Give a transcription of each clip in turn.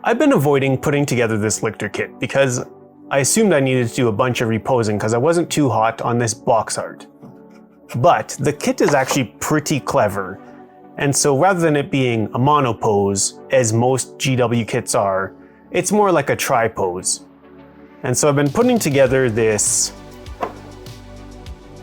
I've been avoiding putting together this Lictor kit because I assumed I needed to do a bunch of reposing because I wasn't too hot on this box art. But the kit is actually pretty clever, and so rather than it being a monopose, as most GW kits are, it's more like a tripose. And so I've been putting together this,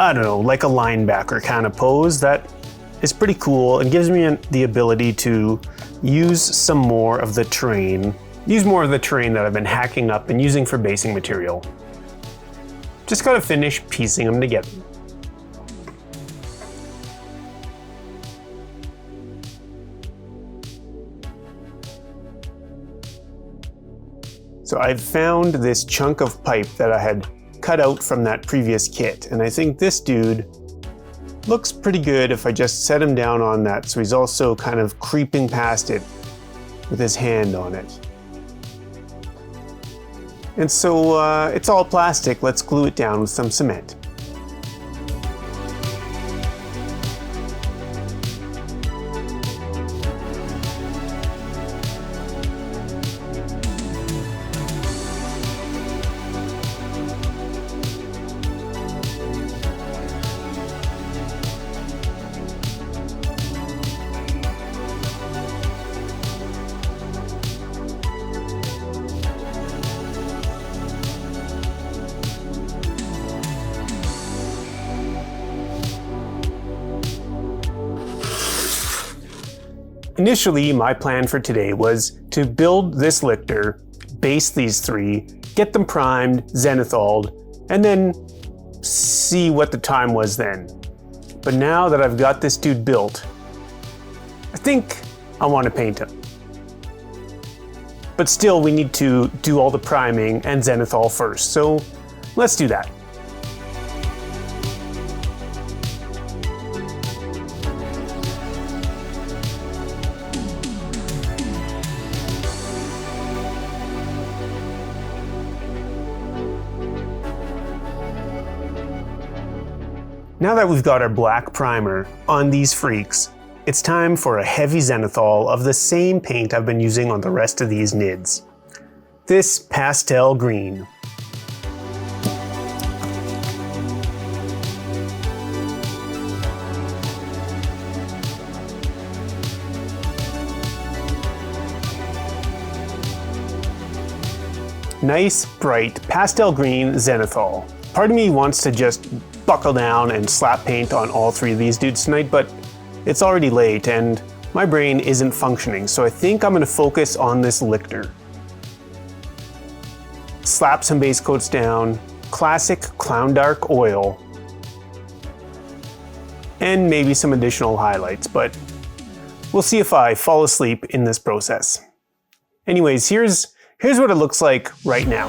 I don't know, like a linebacker kind of pose that is pretty cool and gives me the ability to use some more of the terrain, that I've been hacking up and using for basing material. Just gotta finish piecing them together. So I've found this chunk of pipe that I had cut out from that previous kit, and I think this dude looks pretty good if I just set him down on that so he's also kind of creeping past it with his hand on it. And so it's all plastic, let's glue it down with some cement. Initially, my plan for today was to build this Lictor, base these three, get them primed, zenithaled, and then see what the time was then. But now that I've got this dude built, I think I want to paint him. But still, we need to do all the priming and zenithal first, so let's do that. Now that we've got our black primer on these freaks, it's time for a heavy zenithal of the same paint I've been using on the rest of these NIDs. This pastel green. Nice, bright, pastel green zenithal. Part of me wants to just buckle down and slap paint on all three of these dudes tonight, but it's already late and my brain isn't functioning, so I think I'm going to focus on this Lictor. Slap some base coats down, classic ClownDark oil, and maybe some additional highlights, but we'll see if I fall asleep in this process. Anyways, here's what it looks like right now.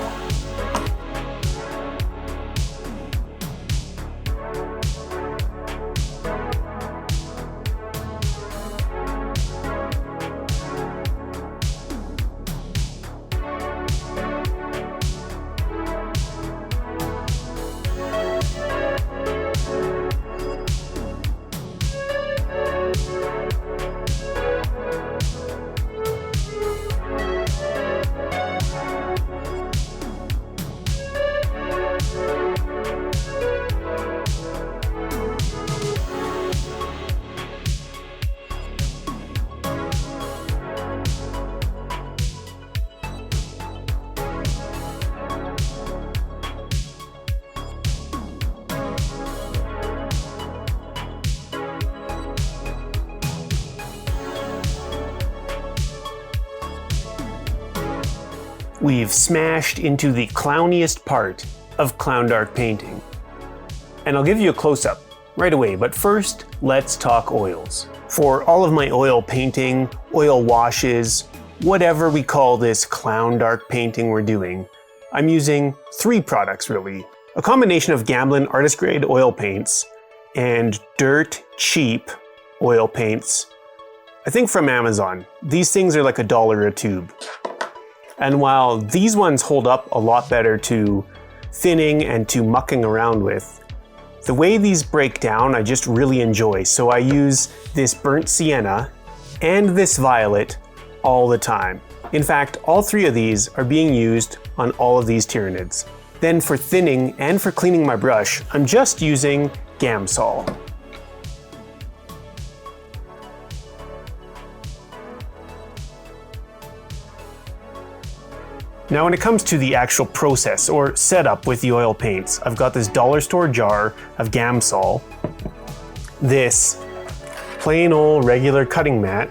We've smashed into the clowniest part of ClownDark painting. And I'll give you a close-up right away, but first, let's talk oils. For all of my oil painting, oil washes, whatever we call this ClownDark painting we're doing, I'm using three products really. A combination of Gamblin artist grade oil paints and dirt cheap oil paints, I think from Amazon. These things are like $1 a tube. And while these ones hold up a lot better to thinning and to mucking around with, the way these break down I just really enjoy. So I use this burnt sienna and this violet all the time. In fact, all three of these are being used on all of these Tyranids. Then for thinning and for cleaning my brush, I'm just using Gamsol. Now when it comes to the actual process or setup with the oil paints, I've got this dollar store jar of Gamsol, this plain old regular cutting mat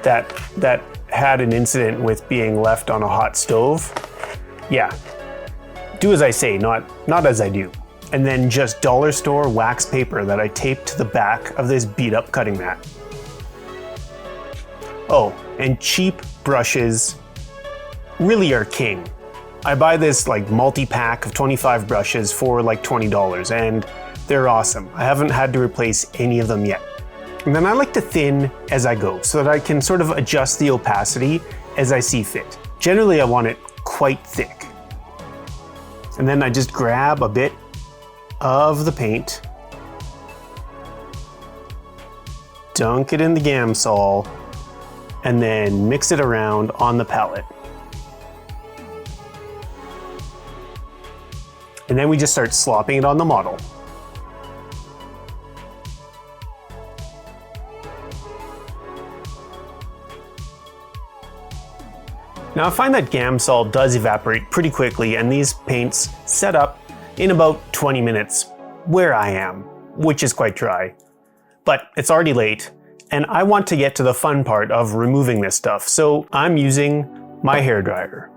that had an incident with being left on a hot stove. Yeah, do as I say, not as I do. And then just dollar store wax paper that I taped to the back of this beat up cutting mat. Oh, and cheap brushes really are king. I buy this like multi-pack of 25 brushes for like $20 and they're awesome. I haven't had to replace any of them yet. And then I like to thin as I go so that I can sort of adjust the opacity as I see fit. Generally I want it quite thick. And then I just grab a bit of the paint, dunk it in the Gamsol, and then mix it around on the palette. And then we just start slopping it on the model. Now I find that Gamsol does evaporate pretty quickly and these paints set up in about 20 minutes where I am, which is quite dry. But it's already late and I want to get to the fun part of removing this stuff, so I'm using my hairdryer.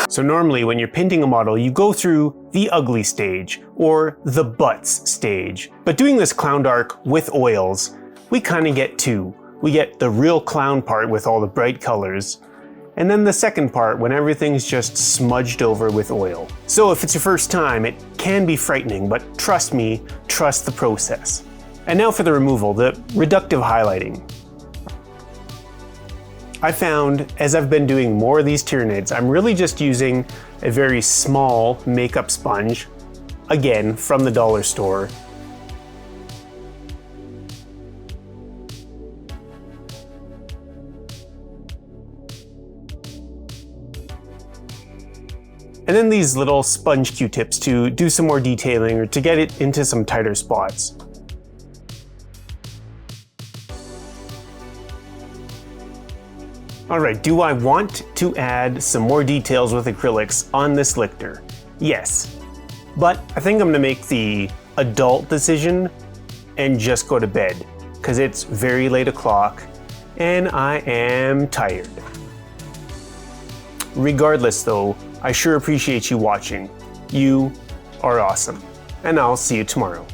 So normally when you're painting a model, you go through the ugly stage or the butts stage. But doing this ClownDark with oils, we kind of get two. We get the real clown part with all the bright colors, and then the second part when everything's just smudged over with oil. So if it's your first time, it can be frightening, but trust me, trust the process. And now for the removal, the reductive highlighting. I found, as I've been doing more of these Tyranids, I'm really just using a very small makeup sponge, again from the dollar store. And then these little sponge Q-tips to do some more detailing or to get it into some tighter spots. Alright, do I want to add some more details with acrylics on this lictor? Yes. But I think I'm going to make the adult decision and just go to bed, because it's very late o'clock and I am tired. Regardless though, I sure appreciate you watching. You are awesome. And I'll see you tomorrow.